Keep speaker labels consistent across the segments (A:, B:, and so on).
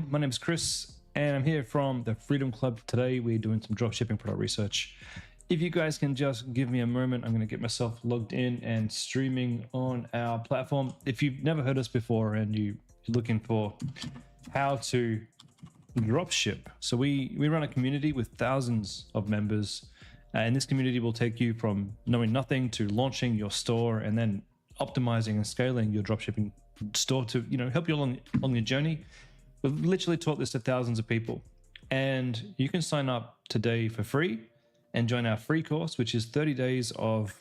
A: morning. My name is Chris, and I'm here from the Freedom Club. Today, we're doing some dropshipping product research. If you guys can just give me a moment, I'm going to get myself logged in and streaming on our platform. If you've never heard us before and you're looking for how to dropship, so we run a community with thousands of members, and this community will take you from knowing nothing to launching your store and then optimizing and scaling your dropshipping store to help you along your journey. We've literally taught this to thousands of people, and you can sign up today for free and join our free course, which is 30 days of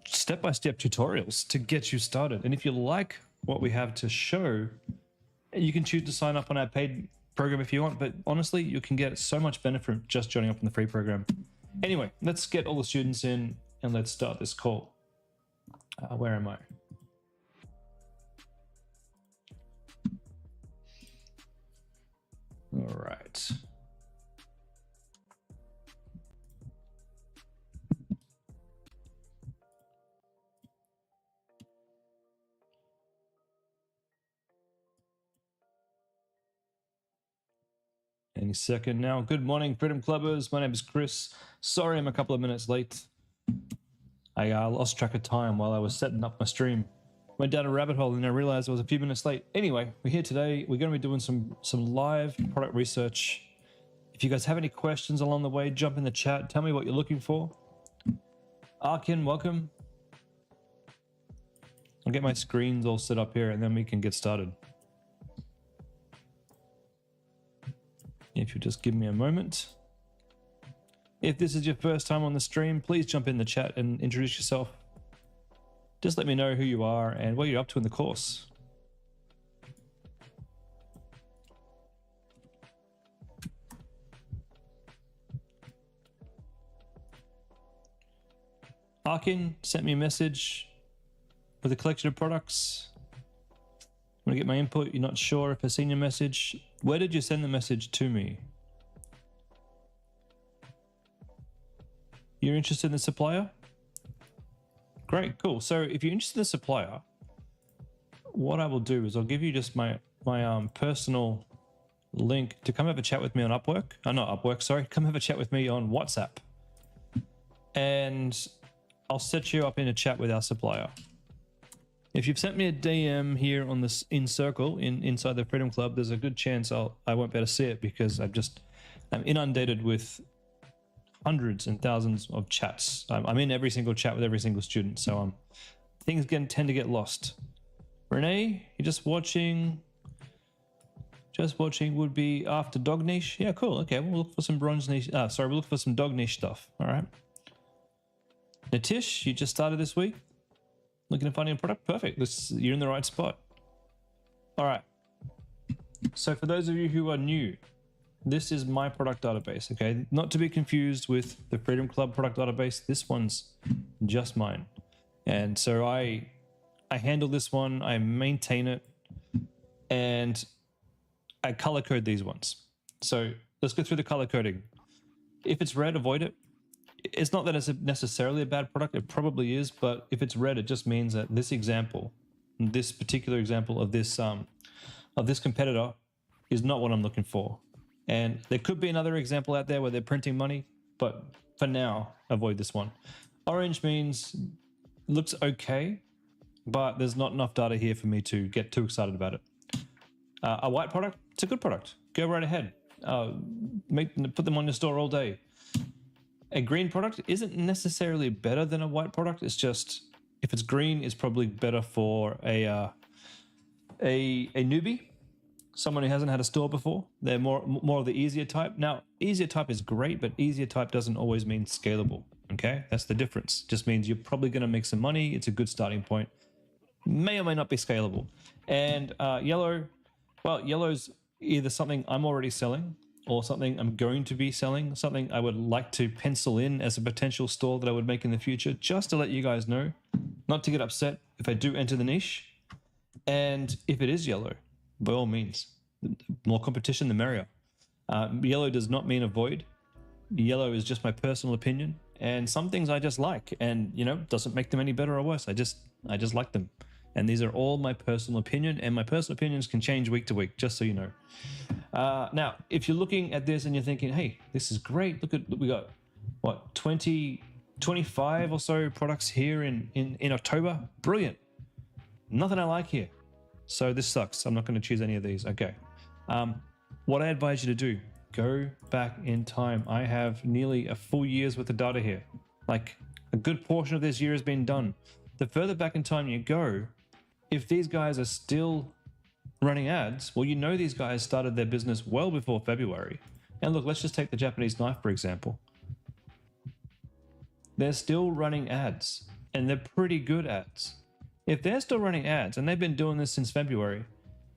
A: step-by-step tutorials to get you started. And if you like what we have to show, you can choose to sign up on our paid program if you want, but honestly, you can get so much benefit from just joining up in the free program. Anyway, let's get all the students in and let's start this call. Where am I? All right. Any second now. Good morning, Freedom Clubbers. My name is Chris. Sorry I'm a couple of minutes late. I lost track of time while I was setting up my stream. Went down a rabbit hole and I realized I was a few minutes late. Anyway, we're here today. We're going to be doing some live product research. If you guys have any questions along the way, jump in the chat. Tell me what you're looking for. Arkin, welcome. I'll get my screens all set up here and then we can get started. If you just give me a moment. If this is your first time on the stream, please jump in the chat and introduce yourself. Just let me know who you are and what you're up to in the course. Arkin sent me a message with a collection of products. Want to get my input? You're not sure if I've seen your message. Where did you send the message to me? You're interested in the supplier? Great, cool. So if you're interested in the supplier, what I will do is I'll give you just my personal link to come have a chat with me on Upwork. Not Upwork, sorry. Come have a chat with me on WhatsApp. And I'll set you up in a chat with our supplier. If you've sent me a DM here on this inside the Freedom Club, there's a good chance I won't be able to see it because I'm inundated with hundreds and thousands of chats. I'm in every single chat with every single student, so things tend to get lost. Renee, you're just watching. Just watching would be after dog niche. Yeah, cool. Okay, we'll look for some bronze niche. We'll look for some dog niche stuff. All right. Natish, you just started this week. Looking to find a product? Perfect. You're in the right spot. All right. So for those of you who are new, this is my product database, okay? Not to be confused with the Freedom Club product database. This one's just mine. And so I handle this one, I maintain it, and I color code these ones. So let's go through the color coding. If it's red, avoid it. It's not that it's necessarily a bad product, it probably is, but if it's red, it just means that this particular example of this competitor is not what I'm looking for. And there could be another example out there where they're printing money, but for now, avoid this one. Orange means looks okay, but there's not enough data here for me to get too excited about it. A white product, it's a good product. Go right ahead. Put them on your store all day. A green product isn't necessarily better than a white product. It's just, if it's green, it's probably better for a newbie, someone who hasn't had a store before. They're more of the easier type. Now, easier type is great, but easier type doesn't always mean scalable, okay? That's the difference. Just means you're probably going to make some money. It's a good starting point. May or may not be scalable. And yellow, well, yellow's either something I'm already selling or something I'm going to be selling, something I would like to pencil in as a potential store that I would make in the future, just to let you guys know, not to get upset if I do enter the niche. And if it is yellow, by all means, the more competition, the merrier. Yellow does not mean avoid. Yellow is just my personal opinion, and some things I just like, and doesn't make them any better or worse. I just like them. And these are all my personal opinion, and my personal opinions can change week to week, just so you know. Now, if you're looking at this and you're thinking, hey, this is great, look, we got, what, 25 or so products here in October? Brilliant. Nothing I like here. So this sucks. I'm not going to choose any of these. Okay. What I advise you to do, go back in time. I have nearly a full year's worth of data here. Like, a good portion of this year has been done. The further back in time you go, if these guys are still running ads, well, you know these guys started their business well before February. And look, let's just take the Japanese knife, for example. They're still running ads, and they're pretty good ads. If they're still running ads, and they've been doing this since February,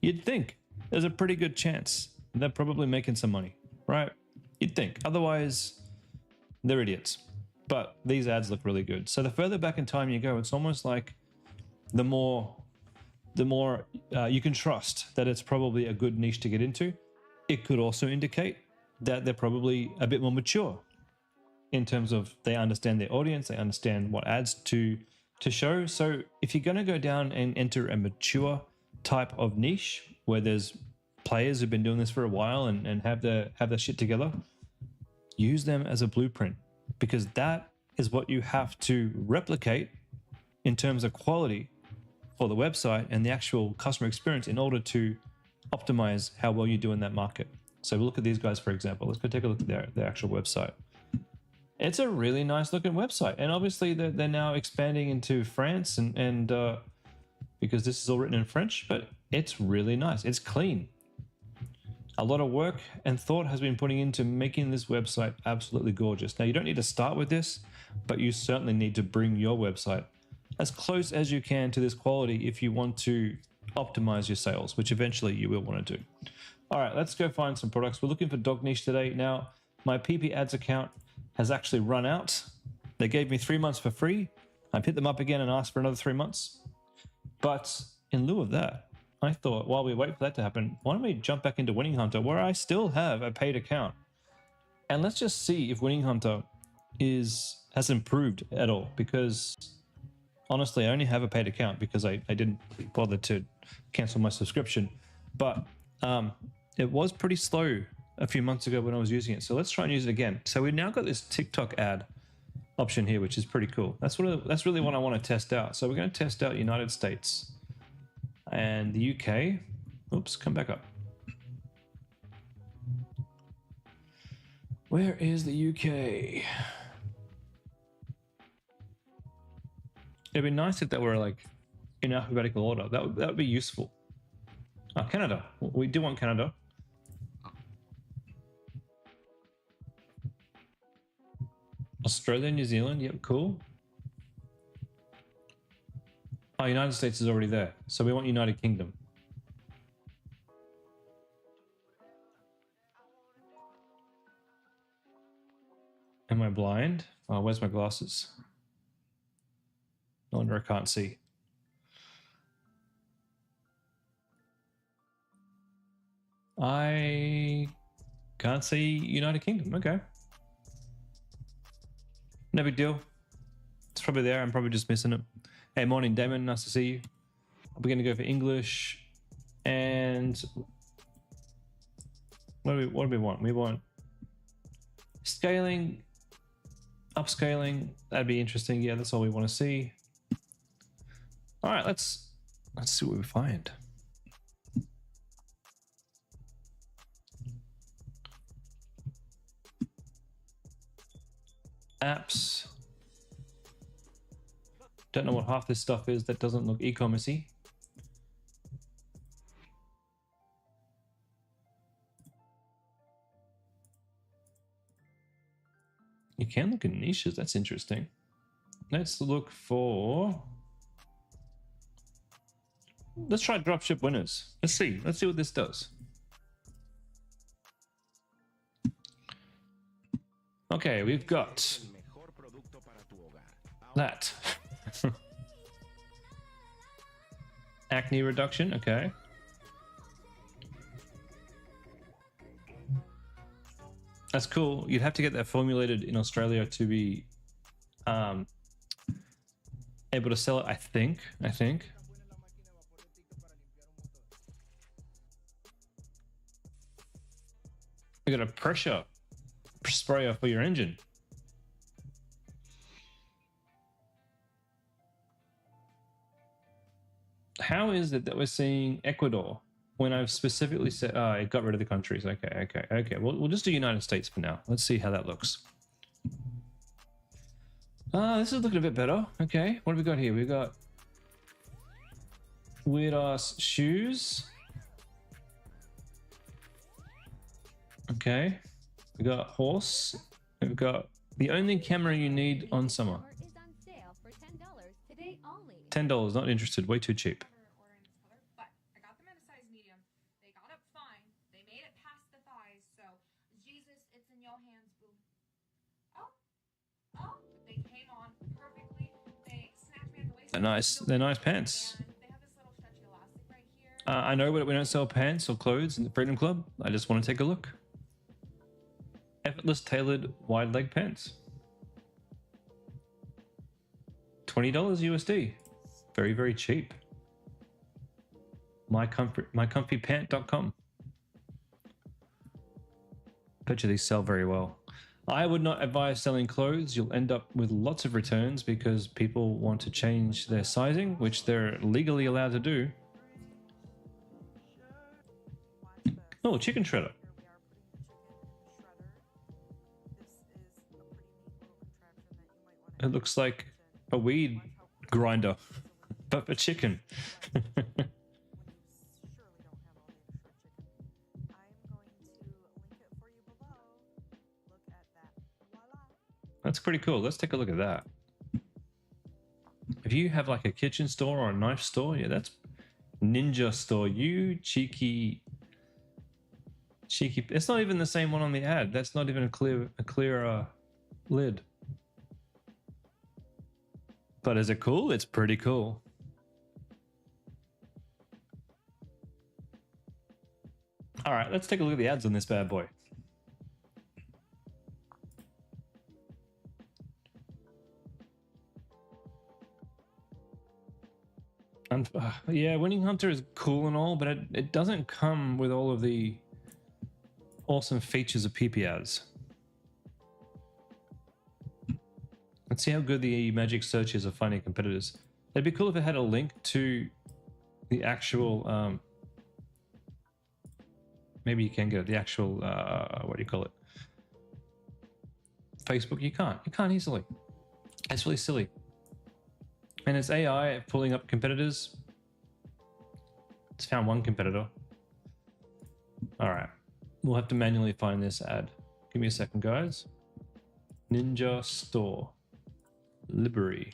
A: you'd think there's a pretty good chance they're probably making some money, right? You'd think. Otherwise, they're idiots. But these ads look really good. So the further back in time you go, it's almost like the more you can trust that it's probably a good niche to get into. It could also indicate that they're probably a bit more mature in terms of they understand their audience, they understand what ads to show. So if you're going to go down and enter a mature type of niche where there's players who've been doing this for a while and have their shit together, use them as a blueprint, because that is what you have to replicate in terms of quality for the website and the actual customer experience in order to optimize how well you do in that market. So look at these guys, for example. Let's go take a look at their actual website. It's a really nice looking website. And obviously they're now expanding into France and because this is all written in French, but it's really nice. It's clean. A lot of work and thought has been putting into making this website absolutely gorgeous. Now, you don't need to start with this, but you certainly need to bring your website as close as you can to this quality if you want to optimize your sales, which eventually you will want to do. All right, let's go find some products. We're looking for dog niche today. Now, my PP ads account has actually run out. They gave me 3 months for free. I've hit them up again and asked for another 3 months. But in lieu of that, I thought, while we wait for that to happen, why don't we jump back into Winning Hunter, where I still have a paid account, and let's just see if Winning Hunter has improved at all. Because honestly, I only have a paid account because I didn't bother to cancel my subscription. But it was pretty slow a few months ago when I was using it. So let's try and use it again. So we've now got this TikTok ad option here, which is pretty cool. That's really what I want to test out. So we're going to test out United States and the UK. Oops, come back up. Where is the UK? It'd be nice if that were like in alphabetical order. That would be useful. Canada. We do want Canada. Australia, New Zealand. Yep, cool. Oh, United States is already there. So we want United Kingdom. Am I blind? Oh, where's my glasses? No wonder I can't see. I can't see United Kingdom. Okay. No big deal. It's probably there. I'm probably just missing it. Hey, morning, Damon. Nice to see you. We're going to go for English. And what do we want? We want scaling, upscaling. That'd be interesting. Yeah, that's all we want to see. All right, let's see what we find. Apps. Don't know what half this stuff is that doesn't look e-commerce-y. You can look at niches. That's interesting. Let's look for... Let's try dropship winners. Let's see what this does. Okay, we've got that. Acne reduction, okay. That's cool. You'd have to get that formulated in Australia to be able to sell it, I think. We got a pressure sprayer for your engine. How is it that we're seeing Ecuador when I've specifically said, oh, I got rid of the countries. Okay. We'll just do United States for now. Let's see how that looks. This is looking a bit better. Okay, what have we got here? We got weird ass shoes. Okay, we got horse. We've got the only camera you need on summer. $10, not interested. Way too cheap.
B: But I got them in a size medium. They got up fine. They made it past the thighs. So Jesus, it's in your hands, boo. Oh, they came on perfectly. They snatched me at the waist.
A: They're nice pants.
B: And they have this little stretchy elastic right here.
A: I know we don't sell pants or clothes in the Freedom Club. I just want to take a look. Effortless tailored wide leg pants. $20 USD. Very, very cheap. mycomfypant.com. Bet you these sell very well. I would not advise selling clothes. You'll end up with lots of returns because people want to change their sizing, which they're legally allowed to do. Oh, chicken shredder. It looks like a weed grinder, but for chicken. That's pretty cool. Let's take a look at that. If you have like a kitchen store or a knife store, yeah, that's Ninja Store. You cheeky. It's not even the same one on the ad. That's not even a clear lid. But is it cool? It's pretty cool. All right, let's take a look at the ads on this bad boy. And yeah, Winning Hunter is cool and all, but it doesn't come with all of the awesome features of PP ads. Let's see how good the magic search is of finding competitors. It'd be cool if it had a link to the actual, maybe you can get the actual, what do you call it? Facebook, you can't easily. It's really silly. And it's AI pulling up competitors. It's found one competitor. All right, we'll have to manually find this ad. Give me a second, guys. Ninja Store. Library.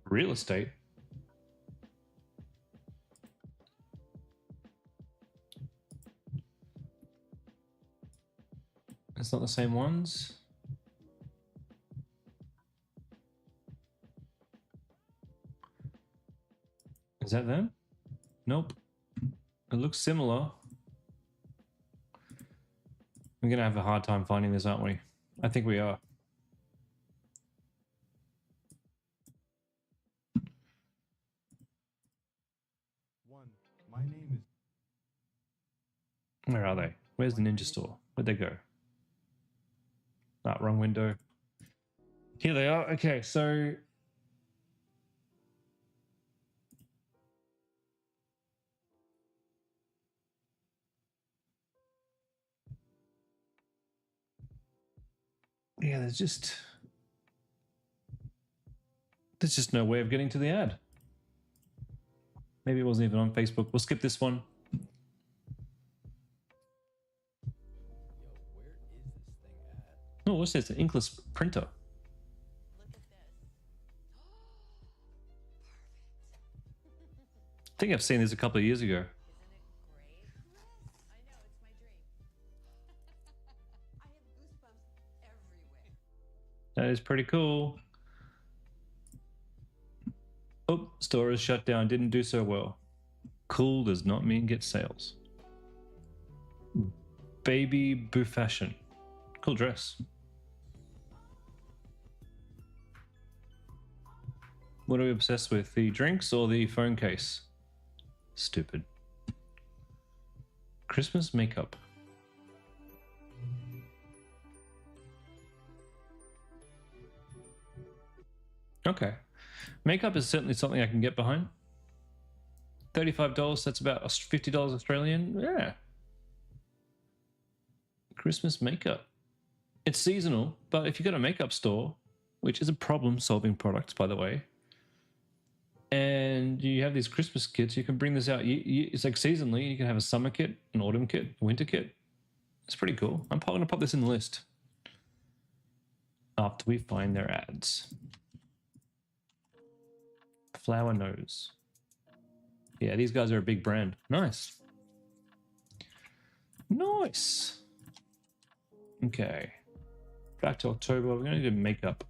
A: Real estate. It's not the same ones. Is that them? Nope. It looks similar. We're gonna have a hard time finding this, aren't we? I think we are.
C: My name is.
A: Where are they? Where's the Ninja Store? Where'd they go? Ah, wrong window. Here they are. Okay, so yeah, there's just no way of getting to the ad. Maybe it wasn't even on Facebook. We'll skip this one. Oh, what's this? An inkless printer.
D: Look at this.
A: I think I've seen this a couple of years ago.
D: Isn't it great? I know, it's my dream. I have goosebumps everywhere.
A: That is pretty cool. Oh, store is shut down. Didn't do so well. Cool does not mean get sales. Baby Boo Fashion. Cool dress. What are we obsessed with? The drinks or the phone case? Stupid. Christmas makeup. Okay. Makeup is certainly something I can get behind. $35, that's about $50 Australian. Yeah. Christmas makeup. It's seasonal, but if you got a makeup store, which is a problem-solving product, by the way, and you have these Christmas kits, you can bring this out. It's like seasonally, you can have a summer kit, an autumn kit, a winter kit. It's pretty cool. I'm probably going to pop this in the list after we find their ads. Flower Nose. Yeah, these guys are a big brand. Nice. Nice. Okay. Back to October. We're going to do makeup.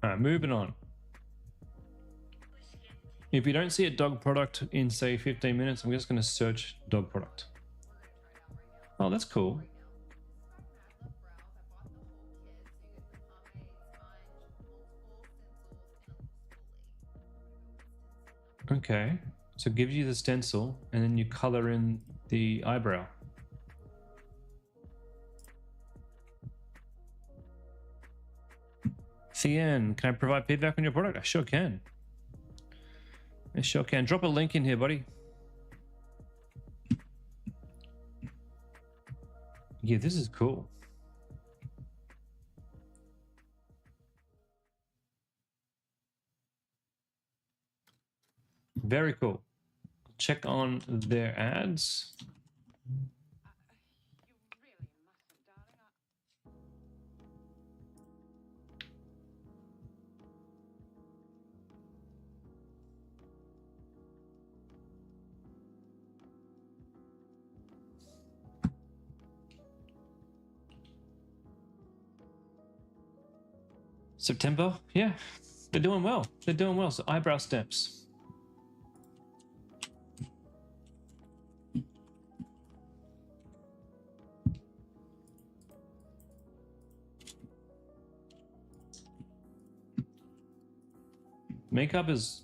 A: All right, moving on. If you don't see a dog product in, say, 15 minutes, I'm just going to search dog product. Oh, that's cool. Okay, so it gives you the stencil, and then you color in the eyebrow. Thien, can I provide feedback on your product? I sure can. I sure can. Drop a link in here, buddy. Yeah, this is cool. Very cool. Check on their ads. September, yeah, they're doing well. They're doing well. So eyebrow steps. Makeup has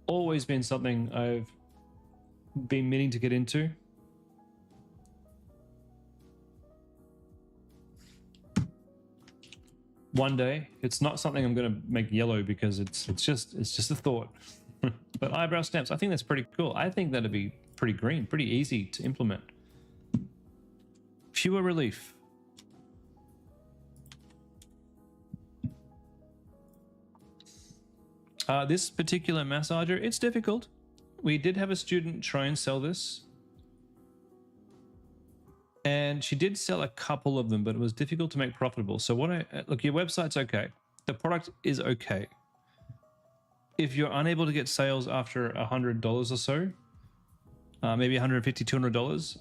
A: always been something I've been meaning to get into. One day. It's not something I'm going to make yellow because it's just a thought. But eyebrow stamps, I think that's pretty cool. I think that'd be pretty green, pretty easy to implement. Pure relief. This particular massager, it's difficult. We did have a student try and sell this. And she did sell a couple of them, but it was difficult to make profitable. So look, your website's okay. The product is okay. If you're unable to get sales after $100 or so, maybe $150, $200,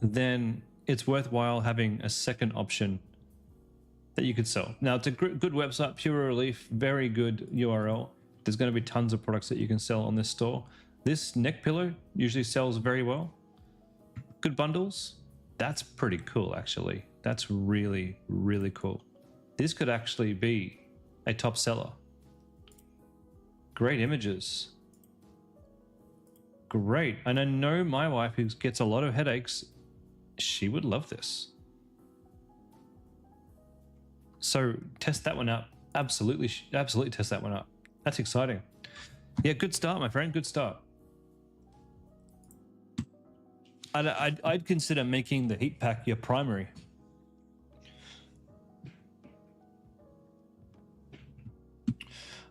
A: then it's worthwhile having a second option that you could sell. Now, it's a good website, Pure Relief, very good URL. There's going to be tons of products that you can sell on this store. This neck pillow usually sells very well. Good bundles. That's pretty cool, actually. That's really, really cool. This could actually be a top seller. Great images. Great. And I know my wife, who gets a lot of headaches, she would love this. So test that one out. Absolutely test that one out. That's exciting. Yeah, good start, my friend. Good start. I'd consider making the heat pack your primary.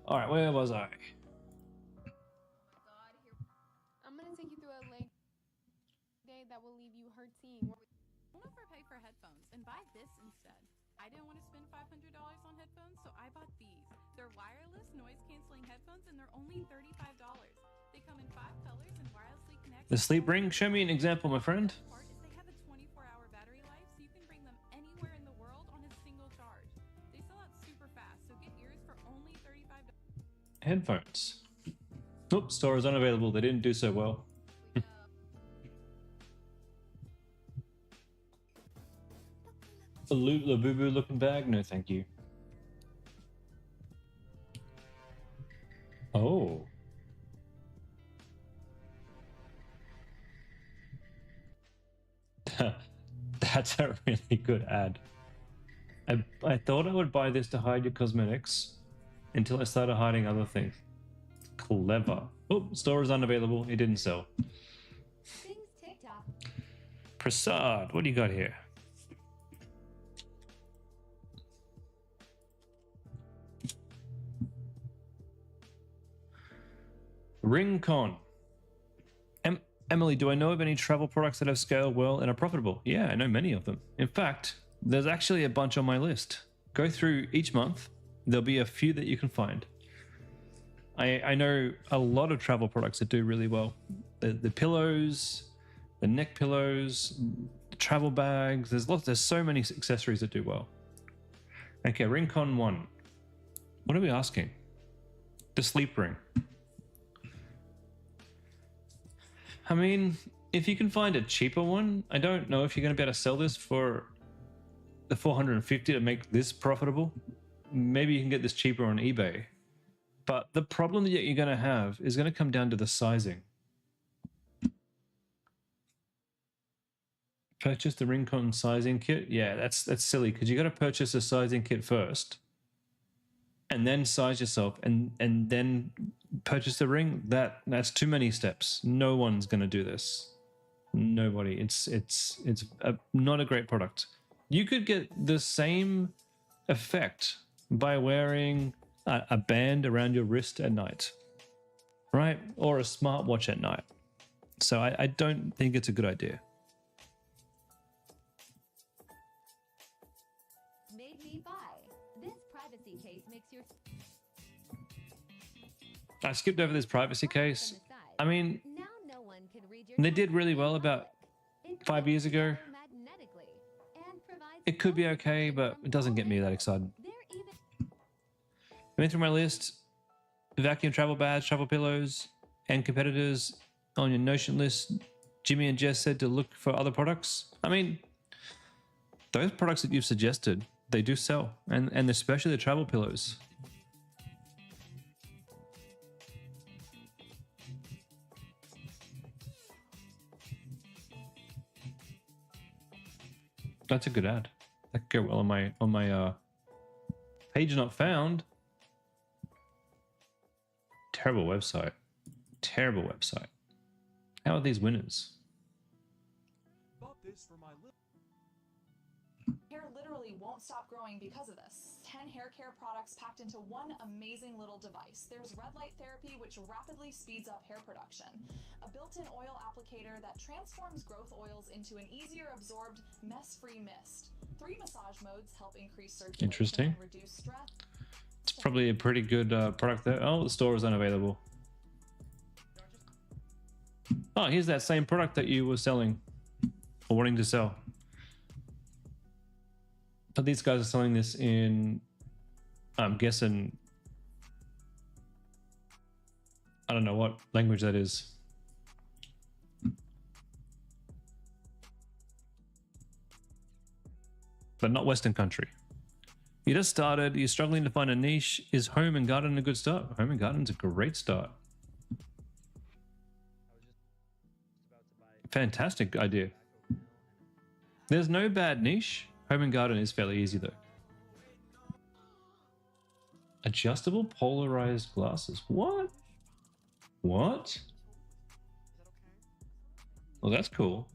A: All right, where was I?
E: I'm gonna take you through a leg day that will leave you hurting.
F: Don't overpay for headphones and buy this instead. I didn't want to spend $500 on headphones, so I bought these. They're wireless noise-canceling headphones, and they're only $35. They come in 5 colors and wirelessly connect.
A: The sleep ring? Show me an example, my friend.
F: They have a 24-hour battery life, so you can bring them anywhere in the world on a single charge. They sell out super fast, so get yours for only $35.
A: Headphones. Oops, store is unavailable. They didn't do so well. A Labubu looking bag? No, thank you. Oh. That's a really good ad. I thought I would buy this to hide your cosmetics until I started hiding other things. Clever. Oh, store is unavailable. It didn't sell.
D: Things TikTok.
A: Prasad, what do you got here? Ringcon. Emily, do I know of any travel products that have scaled well and are profitable? Yeah, I know many of them. In fact, there's actually a bunch on my list. Go through each month. There'll be a few that you can find. I know a lot of travel products that do really well. The pillows, the neck pillows, the travel bags. There's so many accessories that do well. Okay, Ringcon 1. What are we asking? The sleep ring. I mean, if you can find a cheaper one, I don't know if you're going to be able to sell this for the 450 to make this profitable. Maybe you can get this cheaper on eBay. But the problem that you're going to have is going to come down to the sizing. Purchase the Ringcon sizing kit? Yeah, that's silly because you got to purchase a sizing kit first and then size yourself and then purchase the ring. That's too many steps. No one's going to do this. Nobody. It's not a great product. You could get the same effect by wearing a band around your wrist at night, right? Or a smartwatch at night. So I don't think it's a good idea.
D: Made me buy. This privacy case makes your
A: I skipped over this privacy case.
D: from the side.
A: I mean,
D: Now no one can read your
A: they did
D: text
A: really
D: in
A: well about
D: public. It
A: 5 years ago.
D: connects magnetically and provides
A: It could be
D: full
A: okay,
D: protection
A: but
D: from
A: it doesn't get me that
D: all
A: excited.
D: They're even
A: I went through my list. Vacuum travel bags, travel pillows, and competitors on your Notion list. Jimmy and Jess said to look for other products. I mean, those products that you've suggested, they do sell, and especially the travel pillows. That's a good ad. That could go well on my page not found. Terrible website. Terrible website. How are these winners?
C: Bought this for my little.
G: Hair literally won't stop growing because of this. 10 hair care products packed into one amazing little device. There's red light therapy, which rapidly speeds up hair production. A built-in oil applicator that transforms growth oils into an easier absorbed, mess-free mist. 3 massage modes help increase circulation
A: Interesting.
G: and reduce stress.
A: It's probably a pretty good product there. Oh, the store is unavailable. Oh, here's that same product that you were selling or wanting to sell. But these guys are selling this in, I'm guessing, I don't know what language that is. But not Western country. You just started, you're struggling to find a niche. Is home and garden a good start? Home and garden's a great start. Fantastic idea. There's no bad niche. Home and garden is fairly easy though. Adjustable polarized glasses. What? What? Well, that's cool.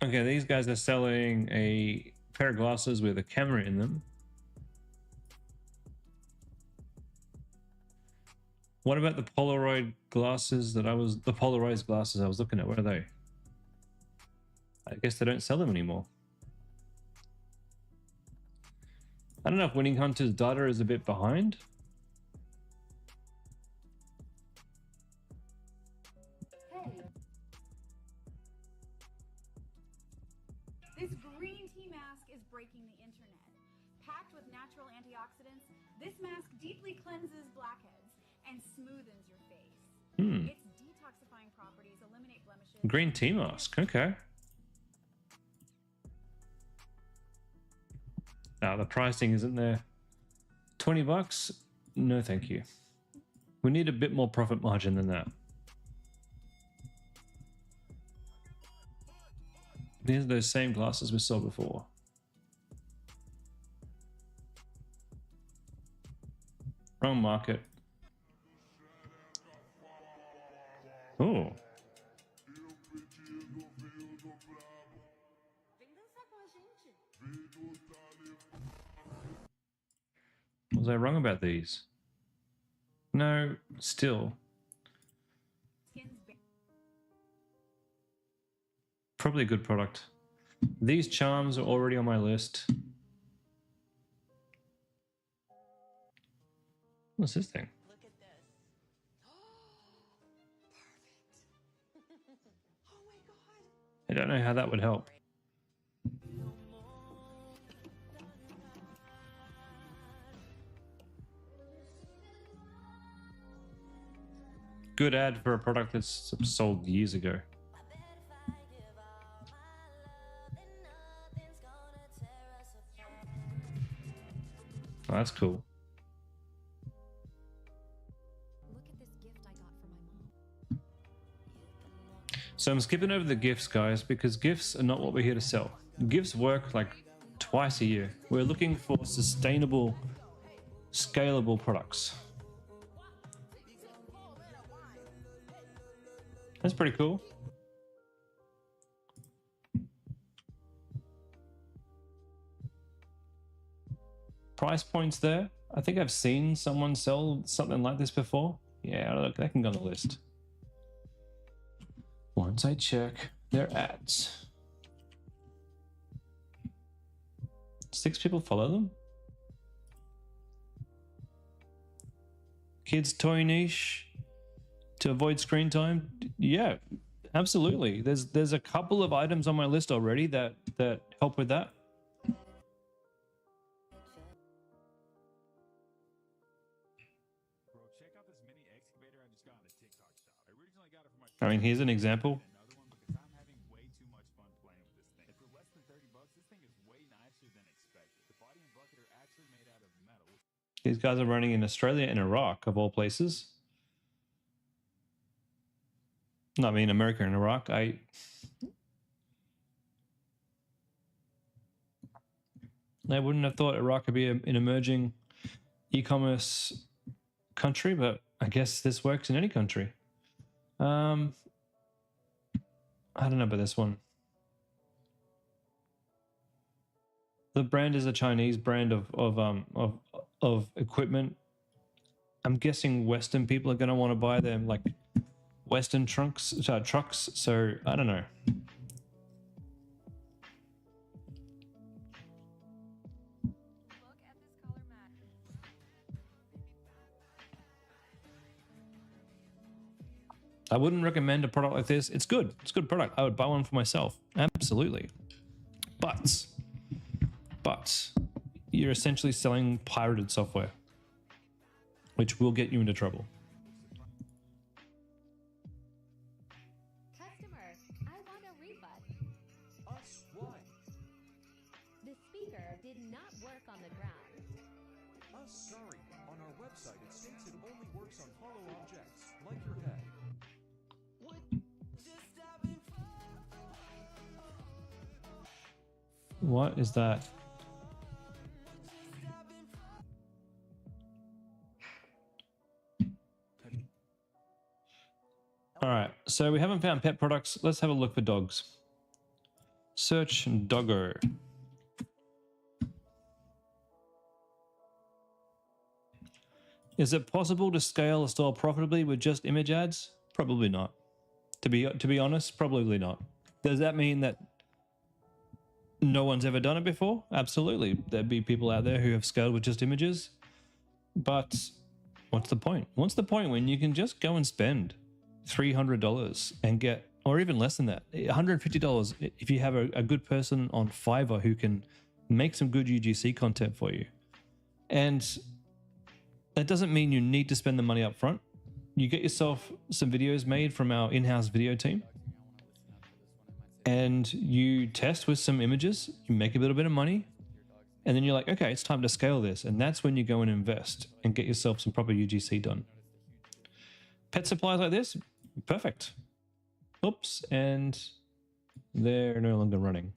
A: Okay, these guys are selling a pair of glasses with a camera in them. What about the Polaroid glasses the polarized glasses I was looking at? Where are they? I guess they don't sell them anymore. I don't know if Winning Hunter's data is a bit behind.
D: hey. This
F: breaking the internet. Packed with natural antioxidants, this mask deeply cleanses blackheads and smoothens your face. Its detoxifying properties eliminate blemishes.
A: Green tea mask. Okay. Now the pricing isn't there. 20 bucks? No, thank you. We need a bit more profit margin than that. These are those same glasses we saw before. Wrong market. Oh. Was I wrong about these? No, still. Probably a good product. These charms are already on my list. What's this thing?
D: Look at this. Perfect. Oh my god.
A: I don't know how that would help. Good ad for a product that's sold years ago. Oh, that's cool.
D: Look at this gift I got for my mom.
A: So I'm skipping over the gifts, guys, because gifts are not what we're here to sell. Gifts work like twice a year. We're looking for sustainable, scalable products. That's pretty cool. Price points there. I think I've seen someone sell something like this before. Yeah, look, that can go on the list. Once I check their ads. 6 people follow them. Kids toy niche to avoid screen time. Yeah, absolutely. There's a couple of items on my list already that help with that.
C: Bro, check out this mini excavator I just got in the TikTok shop. I originally got it for my
A: I mean, here's an example.
C: another one because I'm having way too much fun playing with this thing. And for less than 30 bucks, this thing is way nicer than expected. The body and bucket are actually made out of metal.
A: These guys are running in Australia and Iraq, of all places. No, I mean America and Iraq. I wouldn't have thought Iraq would be an emerging e-commerce country, but I guess this works in any country. I don't know about this one. The brand is a Chinese brand of equipment. I'm guessing Western people are going to want to buy them, like Western trucks. So I don't know.
B: Look at this color match.
A: I wouldn't recommend a product like this. It's good. It's a good product. I would buy one for myself. Absolutely. But you're essentially selling pirated software, which will get you into trouble.
H: Customer, I want a refund.
C: Us? Why?
H: The speaker did not work on the ground.
C: Us? Sorry. On our website, it states it only works on hollow objects, like your head.
A: What is that? All right, so we haven't found pet products. Let's have a look for dogs. Search doggo. Is it possible to scale a store profitably with just image ads? Probably not. To be honest, probably not. Does that mean that no one's ever done it before? Absolutely. There'd be people out there who have scaled with just images. But what's the point? What's the point when you can just go and spend $300 and get, or even less than that, $150 if you have a good person on Fiverr who can make some good UGC content for you. And that doesn't mean you need to spend the money up front. You get yourself some videos made from our in-house video team, and you test with some images, you make a little bit of money, and then you're like, okay, it's time to scale this. And that's when you go and invest and get yourself some proper UGC done. Pet supplies like this, perfect. Oops, and they're no longer running.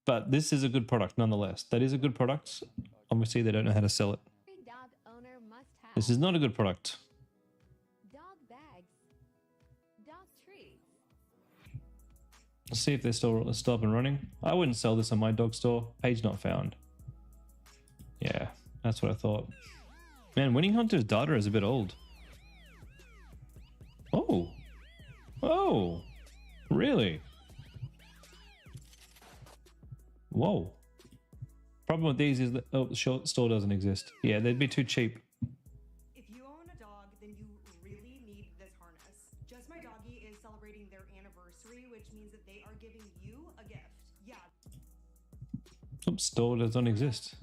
A: But this is a good product nonetheless. That is a good product. Obviously, they don't know how to sell it.
H: Every dog owner must have
A: This is not a good product.
H: dog bags, dog treats,
A: Let's see if they're still up and running. I wouldn't sell this on my dog store. Page not found. Yeah, that's what I thought. Man, Winning Hunter's data is a bit old. Oh. Oh. Really? Whoa. Problem with these is that the store doesn't exist. Yeah, they'd be too cheap.
I: If you own a dog, then you really need this harness. Just My Doggy is celebrating their anniversary, which means that they are giving you a gift. Yeah.
A: Oops, store doesn't exist.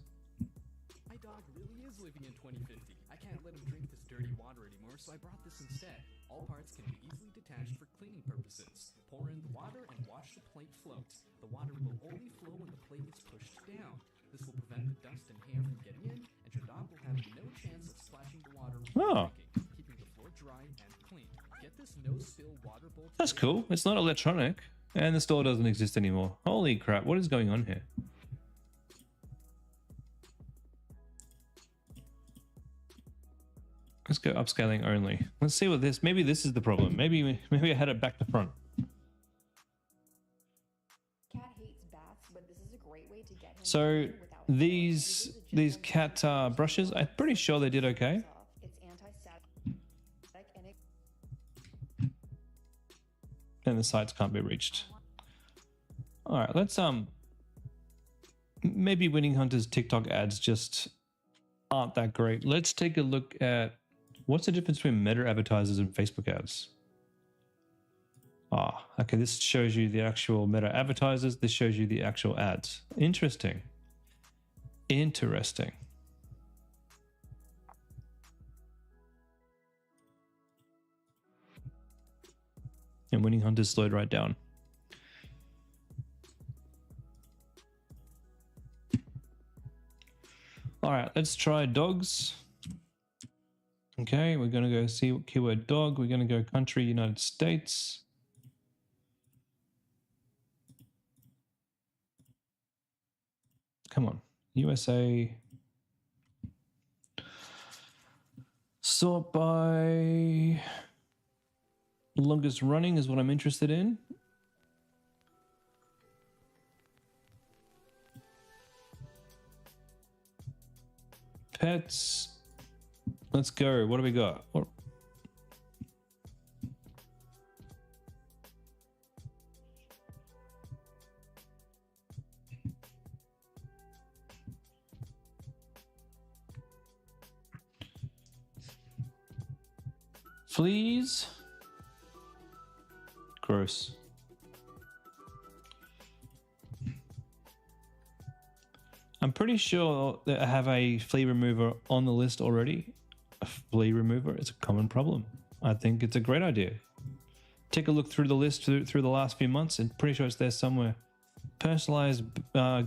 J: My dog really is living in 2050. I can't let him drink this dirty water anymore, so I brought this instead. All parts can be easily detached for cleaning purposes. Pour in the water and watch the plate float. The water will only flow when the plate is pushed down. This will prevent the dust and hair from getting in, and your dog will have no chance of splashing the water while drinking, keeping the floor dry and clean. Get this no-spill water bowl.
A: That's cool. It's not electronic, and the store doesn't exist anymore. Holy crap, what is going on here? Let's go upscaling only. Let's see what this, maybe this is the problem. Maybe I had it back to front.
D: Cat hates baths, but this is a great way to get him
A: So
D: clean without
A: these cat brushes, I'm pretty sure they did okay.
D: It's anti-static and it
A: And the sites can't be reached. All right, let's maybe Winning Hunter's TikTok ads just aren't that great. Let's take a look at what's the difference between Meta advertisers and Facebook ads. Ah, okay, this shows you the actual Meta advertisers. This shows you the actual ads. Interesting. Interesting. And Winning Hunters slowed right down. All right, let's try dogs. Okay, we're going to go see what keyword dog. We're going to go country, United States. Come on, USA. Sort by longest running is what I'm interested in. Pets. Let's go. What do we got? What? Fleas. Gross. I'm pretty sure that I have a flea remover on the list already. A flea remover is a common problem. I think it's a great idea. Take a look through the list through the last few months, and pretty sure it's there somewhere. Personalized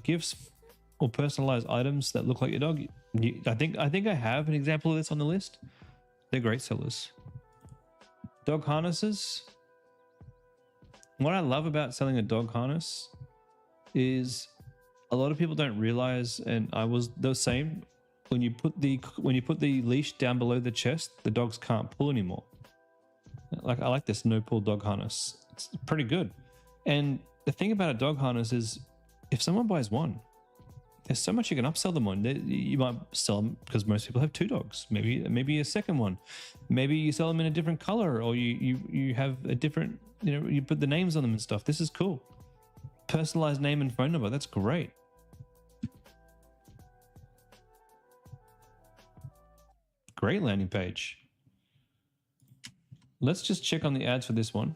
A: gifts or personalized items that look like your dog. I think I have an example of this on the list. They're great sellers. Dog harnesses. What I love about selling a dog harness is a lot of people don't realize, and I was the same, when you put the leash down below the chest, the dogs can't pull anymore. Like, I like this no pull dog harness. It's pretty good. And the thing about a dog harness is, if someone buys one, there's so much you can upsell them on. You might sell them because most people have two dogs. Maybe a second one. Maybe you sell them in a different color, or you have a different, you put the names on them and stuff. This is cool. Personalized name and phone number. That's great. Great landing page. Let's just check on the ads for this one.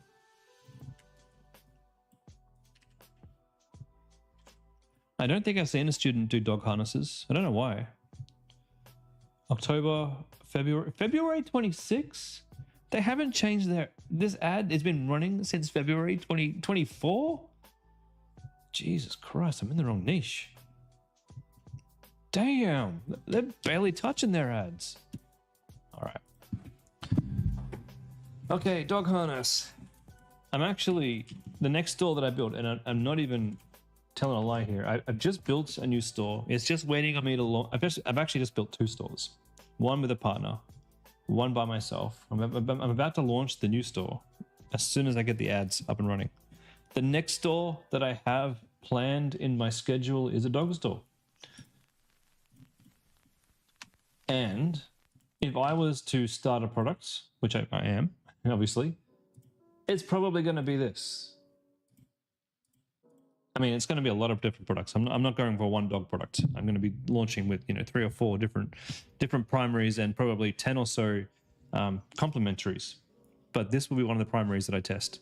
A: I don't think I've seen a student do dog harnesses. I don't know why. October, February 26? They haven't changed this ad has been running since February 2024? Jesus Christ, I'm in the wrong niche. Damn, they're barely touching their ads. All right. Okay, dog harness. I'm actually, the next store that I built, and I'm not even telling a lie here. I've just built a new store. It's just waiting on me to launch. I've actually just built 2 stores. One with a partner, one by myself. I'm about to launch the new store as soon as I get the ads up and running. The next store that I have planned in my schedule is a dog store. And if I was to start a product, which I am, obviously, it's probably going to be this. I mean, it's going to be a lot of different products. I'm not going for one dog product. I'm going to be launching with 3 or 4 different primaries and probably 10 or so complementaries. But this will be one of the primaries that I test.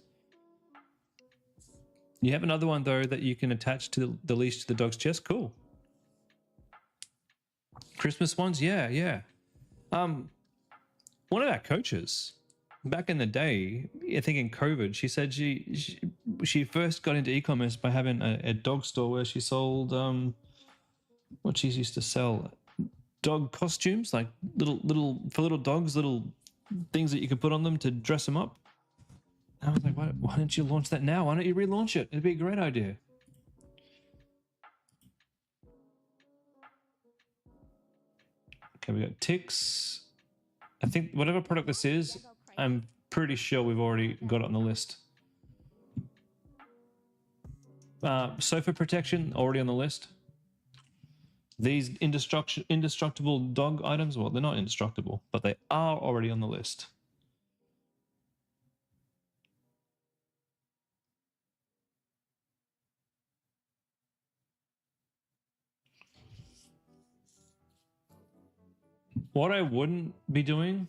A: You have another one though that you can attach to the leash to the dog's chest. Cool. Christmas ones, yeah. One of our coaches back in the day, I think in COVID, she said she first got into e-commerce by having a dog store where she sold what she used to sell, dog costumes, like little for little dogs, little things that you could put on them to dress them up. And I was like, why don't you launch that now? Why don't you relaunch it? It'd be a great idea. Okay, we got ticks. I think whatever product this is, I'm pretty sure we've already got it on the list. Sofa protection, already on the list. These indestructible dog items, well, they're not indestructible, but they are already on the list. What I wouldn't be doing,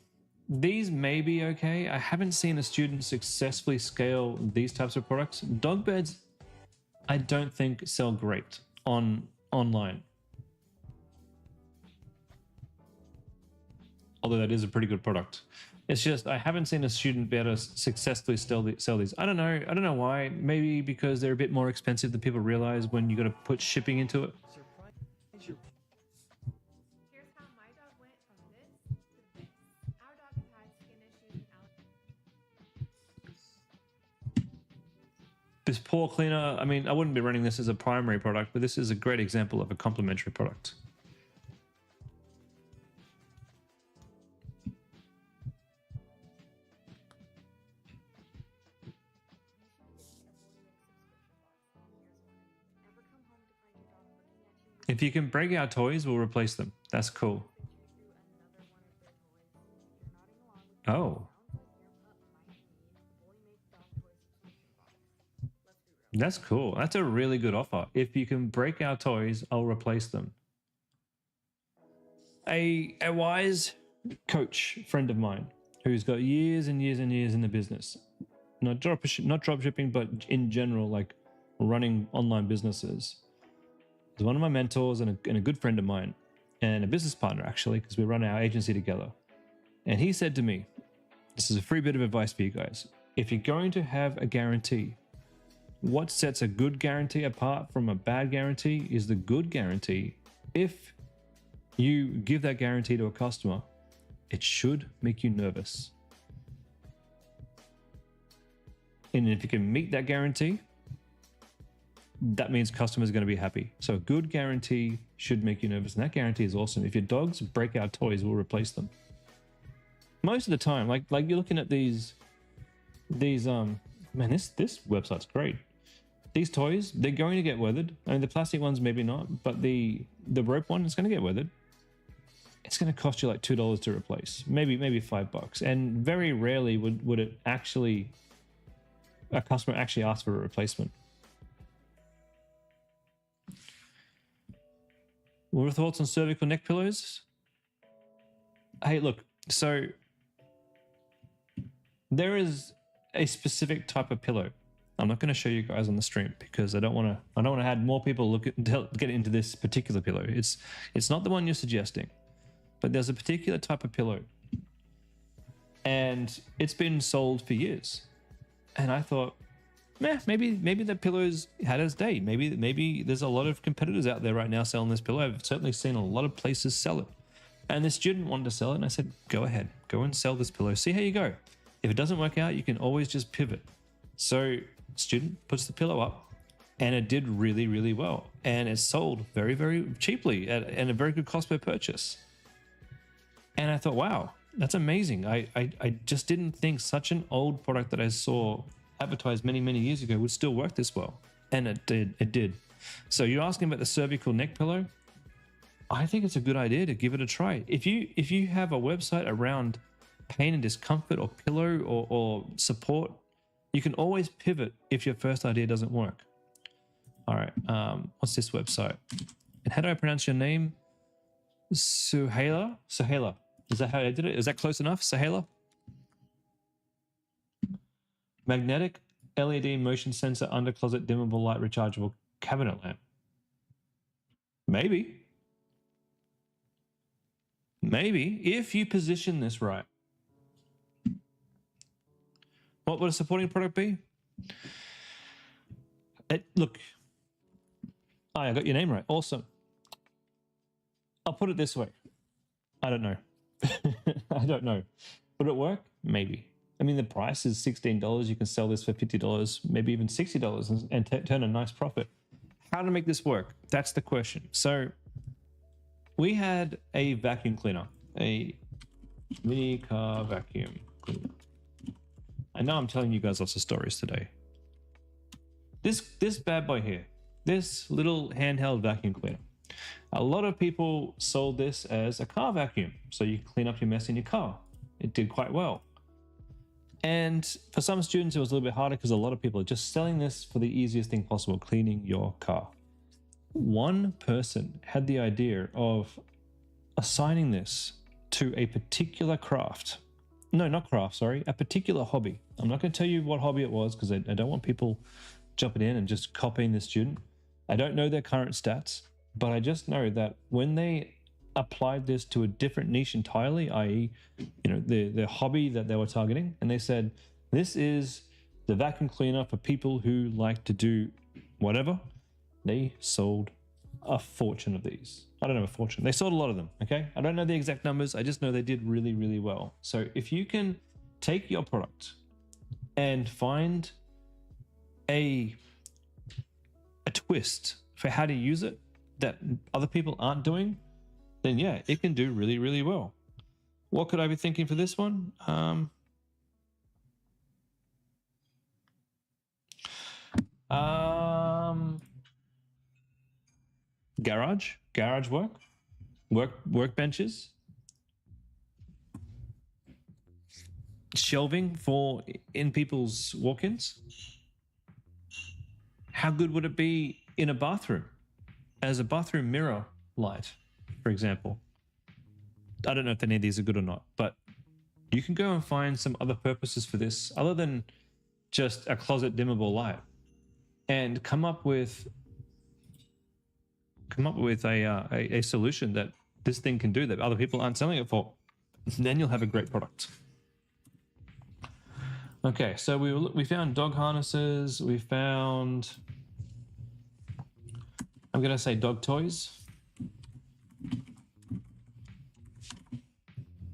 A: these may be okay. I haven't seen a student successfully scale these types of products. Dog beds, I don't think sell great online. Although that is a pretty good product. It's just I haven't seen a student be able to successfully sell these. I don't know why. Maybe because they're a bit more expensive than people realize when you got to put shipping into it.
E: Here's how my dog went from this to this. Our dog has had skin issues and allergies.
A: This paw cleaner, I mean, I wouldn't be running this as a primary product, but this is a great example of a complementary product. If you can break out toys, we'll replace them. That's cool. Oh. That's cool. That's a really good offer. If you can break our toys, I'll replace them. A wise coach friend of mine who's got years and years and years in the business, not drop shipping, but in general, like running online businesses. He's one of my mentors and a good friend of mine and a business partner, actually, because we run our agency together. And he said to me, this is a free bit of advice for you guys. If you're going to have a guarantee, what sets a good guarantee apart from a bad guarantee is the good guarantee. If you give that guarantee to a customer, it should make you nervous. And if you can meet that guarantee, that means customers are going to be happy. So a good guarantee should make you nervous. And that guarantee is awesome. If your dogs break out toys, we'll replace them. Most of the time, like you're looking at these man, this website's great. These toys, they're going to get weathered. I mean, the plastic ones maybe not, but the rope one is going to get weathered. It's going to cost you like $2 to replace, maybe $5. And very rarely would it actually, a customer actually ask for a replacement. What are your thoughts on cervical neck pillows? Hey, look, so there is a specific type of pillow. I'm not going to show you guys on the stream because I don't want to have more people get into this particular pillow. It's not the one you're suggesting, but there's a particular type of pillow, and it's been sold for years. And I thought, maybe the pillow's had its day. Maybe there's a lot of competitors out there right now selling this pillow. I've certainly seen a lot of places sell it. And this student wanted to sell it, and I said, go ahead, go and sell this pillow. See how you go. If it doesn't work out, you can always just pivot. So student puts the pillow up, and it did really, really well. And it sold very, very cheaply and a very good cost per purchase. And I thought, wow, that's amazing. I just didn't think such an old product that I saw advertised many, many years ago would still work this well. And it did. So you're asking about the cervical neck pillow? I think it's a good idea to give it a try. If you have a website around pain and discomfort or pillow or support, you can always pivot if your first idea doesn't work. All right, what's this website? And how do I pronounce your name? Suhaila? Suhaila. Is that how I did it? Is that close enough? Suhaila? Magnetic LED motion sensor under closet dimmable light rechargeable cabinet lamp. Maybe. Maybe, if you position this right. What would a supporting product be? Look. Oh, I got your name right. Awesome. I'll put it this way. I don't know. I don't know. Would it work? Maybe. I mean, the price is $16. You can sell this for $50, maybe even $60 and turn a nice profit. How to make this work? That's the question. So we had a vacuum cleaner, a mini car vacuum cleaner. I know I'm telling you guys lots of stories today. This bad boy here, this little handheld vacuum cleaner. A lot of people sold this as a car vacuum, so you clean up your mess in your car. It did quite well. And for some students, it was a little bit harder because a lot of people are just selling this for the easiest thing possible, cleaning your car. One person had the idea of assigning this to a particular craft. No, not craft, sorry, a particular hobby. I'm not going to tell you what hobby it was because I don't want people jumping in and just copying the student. I don't know their current stats, but I just know that when they applied this to a different niche entirely, i.e., the hobby that they were targeting, and they said, this is the vacuum cleaner for people who like to do whatever, they sold a fortune of these. I don't know, a fortune. They sold a lot of them, okay? I don't know the exact numbers. I just know they did really, really well. So if you can take your product and find a twist for how to use it that other people aren't doing, then yeah, it can do really, really well. What could I be thinking for this one? Garage workbenches, shelving for in people's walk-ins. How good would it be in a bathroom as a bathroom mirror light, for example? I don't know if any of these are good or not, but you can go and find some other purposes for this other than just a closet dimmable light, and come up with a solution that this thing can do that other people aren't selling it for. Then you'll have a great product. Okay, so we found dog harnesses. We found, I'm gonna say, dog toys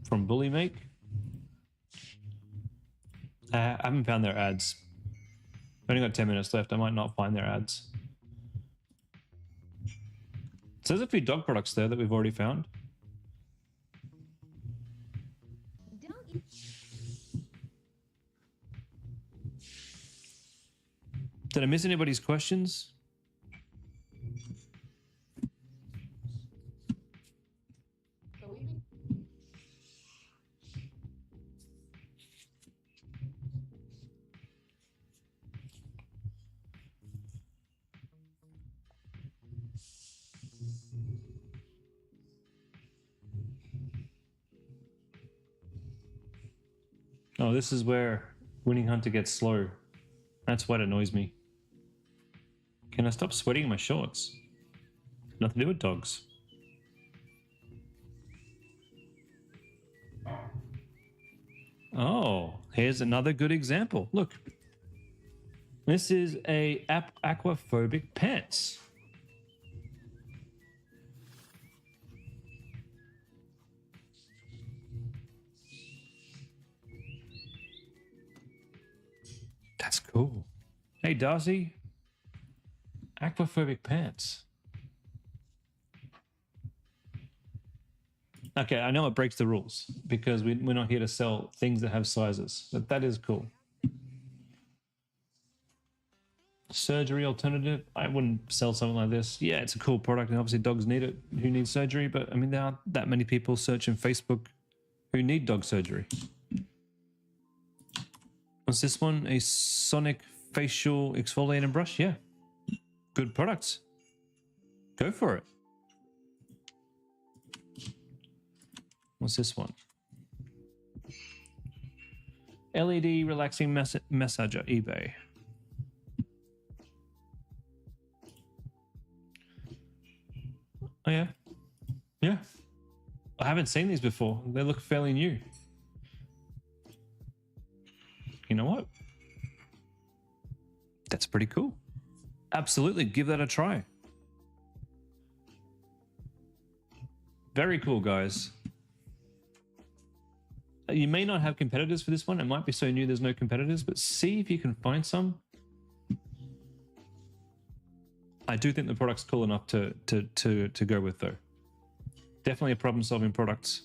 A: from Bully Make. I haven't found their ads. I've only got 10 minutes left. I might not find their ads. So there's a few dog products there that we've already found. Did I miss anybody's questions? Oh, this is where Winning Hunter gets slow. That's what annoys me. Can I stop sweating in my shorts? Nothing to do with dogs. Oh, here's another good example. Look. This is a aquaphobic pants. That's cool. Hey, Darcy. Aquaphobic pants. Okay, I know it breaks the rules because we're not here to sell things that have sizes, but that is cool. Surgery alternative. I wouldn't sell something like this. Yeah, it's a cool product, and obviously dogs need it who need surgery, but I mean, there aren't that many people searching Facebook who need dog surgery. What's this one? A sonic facial exfoliating brush? Yeah. Good products. Go for it. What's this one? LED relaxing massager, eBay. Oh yeah. Yeah. I haven't seen these before. They look fairly new. You know what? That's pretty cool. Absolutely, give that a try. Very cool, guys. You may not have competitors for this one. It might be so new there's no competitors, but see if you can find some. I do think the product's cool enough to go with, though. Definitely a problem-solving product.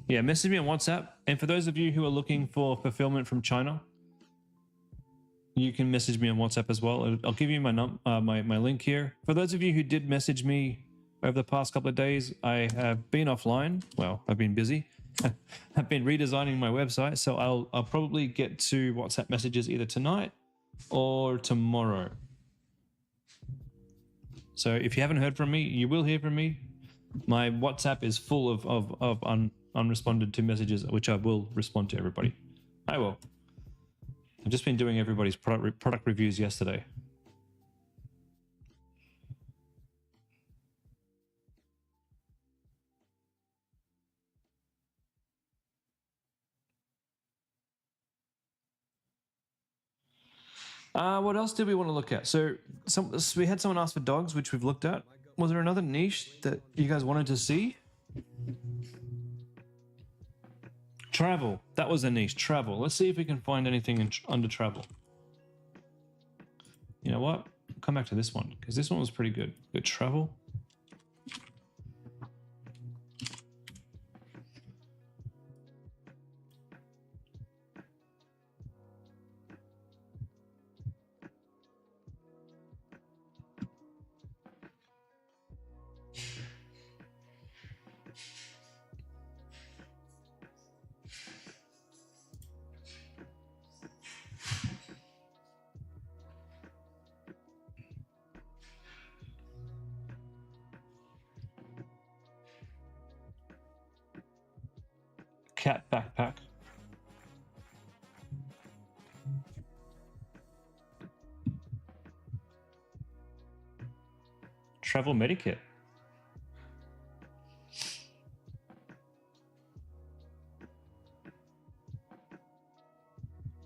A: Yeah, message me on WhatsApp. And for those of you who are looking for fulfillment from China, you can message me on WhatsApp as well. I'll give you my my link here. For those of you who did message me over the past couple of days, I have been offline. Well, I've been busy. I've been redesigning my website, so I'll probably get to WhatsApp messages either tonight or tomorrow. So if you haven't heard from me, you will hear from me. My WhatsApp is full of unresponded to messages, which I will respond to everybody. I will. I've just been doing everybody's product reviews yesterday. What else did we want to look at? So we had someone ask for dogs, which we've looked at. Was there another niche that you guys wanted to see? Travel. That was a niche. Travel. Let's see if we can find anything under travel. You know what? I'll come back to this one because this one was pretty good. Good travel. Cat backpack. Travel medikit.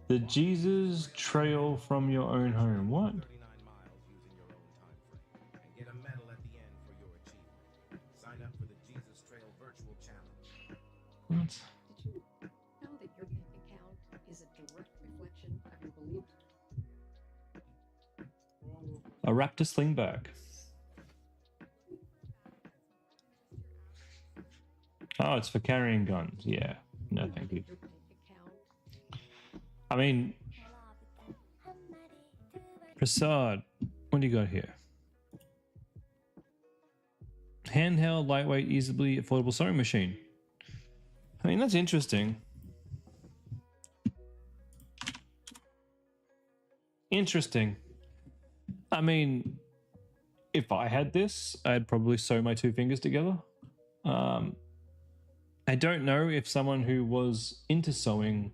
A: The Jesus Trail from your own home. What?
K: 39 miles using your own time frame and get a medal at the end for your achievement. Sign up for the Jesus Trail virtual challenge.
A: What?
L: Did you know that your bank account is a direct reflection of your beliefs?
A: A raptor sling bag. Oh, it's for carrying guns. Yeah. No, thank you. I mean, Prasad, what do you got here? Handheld, lightweight, easily affordable sewing machine. I mean, that's interesting. Interesting. I mean, if I had this, I'd probably sew my two fingers together. I don't know if someone who was into sewing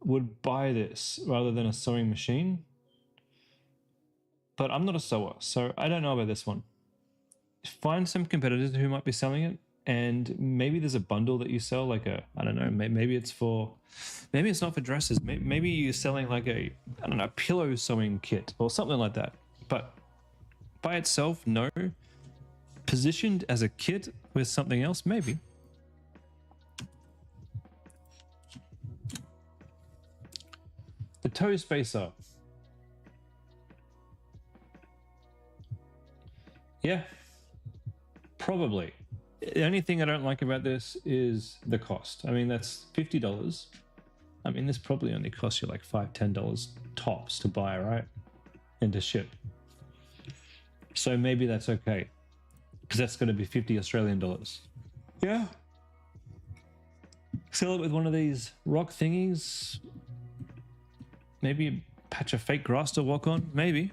A: would buy this rather than a sewing machine. But I'm not a sewer, so I don't know about this one. Find some competitors who might be selling it, and maybe there's a bundle that you sell, like a, I don't know, maybe it's not for dresses. Maybe you're selling like a, I don't know, pillow sewing kit or something like that. But by itself, no. Positioned as a kit with something else, maybe. The toe spacer. Yeah, probably. The only thing I don't like about this is the cost. I mean, that's $50. I mean, this probably only costs you like $5, $10 tops to buy, right? And to ship. So maybe that's okay. Because that's going to be 50 Australian dollars. Yeah. Sell it with one of these rock thingies. Maybe a patch of fake grass to walk on. Maybe.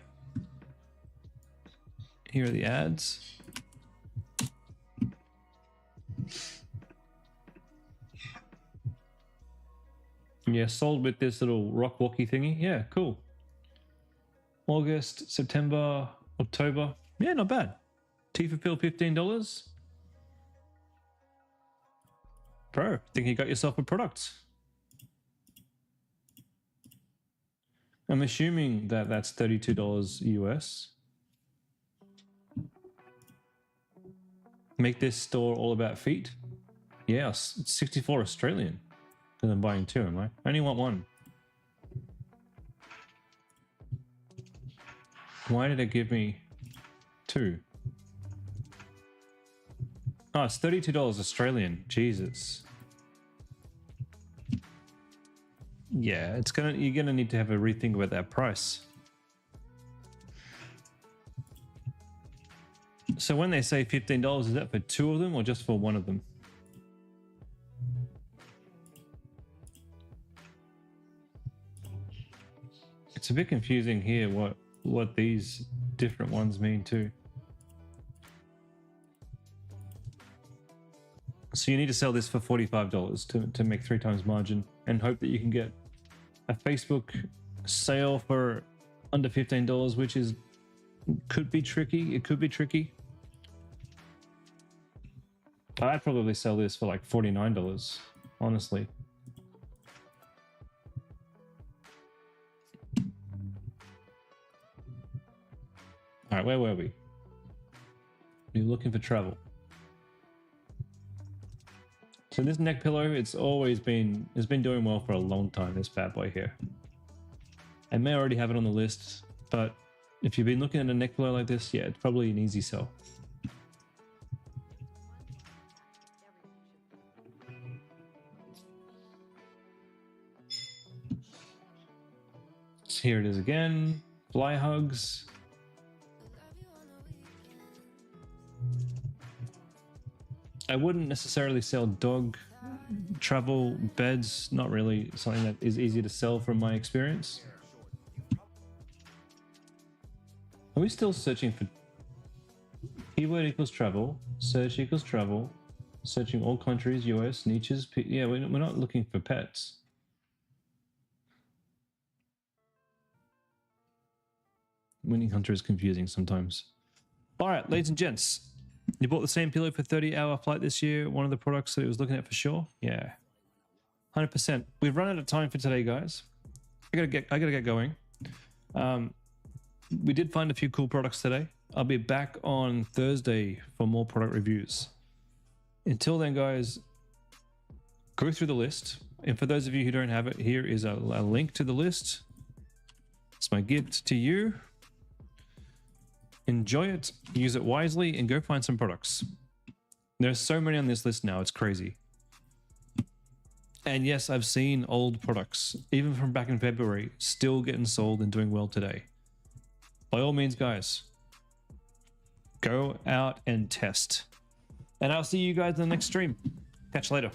A: Here are the ads. Yeah, sold with this little rock walkie thingy. Yeah, cool. August, September, October. Yeah, not bad. Tea for Phil, $15. Bro, think you got yourself a product. I'm assuming that that's $32 US. Make this store all about feet? Yes, it's 64 Australian. Because I'm buying two, am I? I only want one. Why did it give me two? Oh, it's $32 Australian. Jesus. Yeah, you're gonna need to have a rethink about that price. So when they say $15, is that for two of them or just for one of them? It's a bit confusing here what these different ones mean too. So you need to sell this for $45 to make 3 times margin and hope that you can get a Facebook sale for under $15, which could be tricky. It could be tricky. But I'd probably sell this for like $49, honestly. All right, where were we? You're looking for travel. So this neck pillow, it's been doing well for a long time, this bad boy here. I may already have it on the list, but if you've been looking at a neck pillow like this, yeah, it's probably an easy sell. So here it is again, fly hugs. I wouldn't necessarily sell dog travel beds, not really something that is easy to sell from my experience. Are we still searching for keyword equals travel, search equals travel, searching all countries, US, niches? Yeah, we're not looking for pets. Winning Hunter is confusing sometimes. All right, ladies and gents. You bought the same pillow for 30-hour flight this year. One of the products that it was looking at for sure. Yeah, 100%. We've run out of time for today, guys. I gotta get going. We did find a few cool products today. I'll be back on Thursday for more product reviews. Until then, guys, go through the list. And for those of you who don't have it, here is a link to the list. It's my gift to you. Enjoy it, use it wisely, and go find some products. There's so many on this list now, it's crazy. And yes, I've seen old products, even from back in February, still getting sold and doing well today. By all means, guys, go out and test. And I'll see you guys in the next stream. Catch you later.